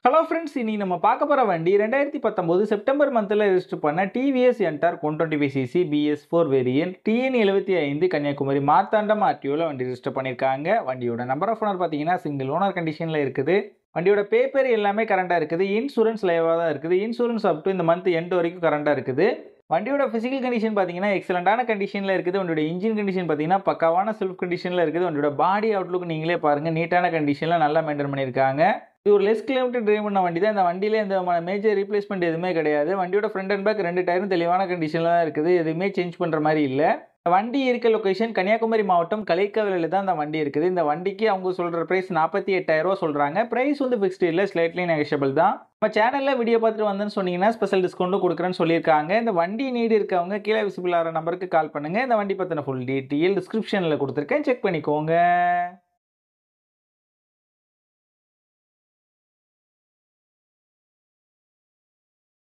Hello friends, இன்னைக்கு நம்ம பார்க்க போகிற வண்டி 2019 செப்டம்பர் மந்தில் ரெஜிஸ்டர் பண்ண TVS Ntorq 125cc BS4 variant TN75 Kanniyakumari Marthandam ஆர்டிஓவில் வண்டி ரெஜிஸ்டர் பண்ணியிருக்காங்க. வண்டியோட நம்பர் ஆஃப் ஓனர் பார்த்தீங்கன்னா சிங்கிள் ஓனர் கண்டிஷனில் இருக்குது. வண்டியோட பேப்பர் எல்லாமே கரண்டாக இருக்குது. இன்சூரன்ஸ் லைவாக தான் இருக்குது. இன்சூரன்ஸ் அப் டு இந்த மந்த் எண்ட் வரைக்கும் கரண்டாக இருக்குது. வண்டியோட ஃபிசிக்கல் கண்டிஷன் பார்த்தீங்கன்னா எக்ஸலண்டான கண்டிஷனில் இருக்குது. வண்டியோட இன்ஜின் கண்டிஷன் பார்த்தீங்கன்னா பக்காவான செல்ஃப் கண்டிஷனில் இருக்குது. வண்டியோட பாடி அவுட்லுக் நீங்களே பாருங்கள், நீட்டான கண்டிஷனில் நல்லா மெயின்டைன் பண்ணியிருக்காங்க. இது ஒரு லெஸ் கிலோமீட்டர் டிரைவ் பண்ண வண்டி தான். இந்த வண்டியிலே எந்த மேஜர் ரீப்ளேஸ்மெண்ட் எதுவுமே கிடையாது. வண்டியோட ஃப்ரண்ட் அண்ட் பேக் 2 டயரும் தெளிவான கண்டிஷனில் தான் இருக்குது. எதுவுமே சேஞ்ச் பண்ணுற மாதிரி இல்லை. வண்டி இருக்க லொக்கேஷன் கன்னியாகுமரி மாவட்டம் கலைக்காவிலில் தான் இந்த வண்டி இருக்குது. இந்த வண்டிக்கு அவங்க சொல்கிற ப்ரைஸ் 48,000 சொல்கிறாங்க. ப்ரைஸ் வந்து ஃபிக்ஸ்டு இல்லை, ஸ்லைட்லி நெகஷியபிள் தான். நம்ம சேனலில் வீடியோ பார்த்துட்டு வந்தேன்னு சொன்னீங்கன்னா ஸ்பெஷல் டிஸ்கவுண்ட்டும் கொடுக்குறேன்னு சொல்லியிருக்காங்க. இந்த வண்டி நீடு இருக்கவங்க கீழே விசிபிள் ஆகிற நம்பருக்கு கால் பண்ணுங்கள். இந்த வண்டி பற்றின ஃபுல் டீட்டெயில் டிஸ்கிரிப்ஷனில் கொடுத்துருக்கேன், செக் பண்ணிக்கோங்க.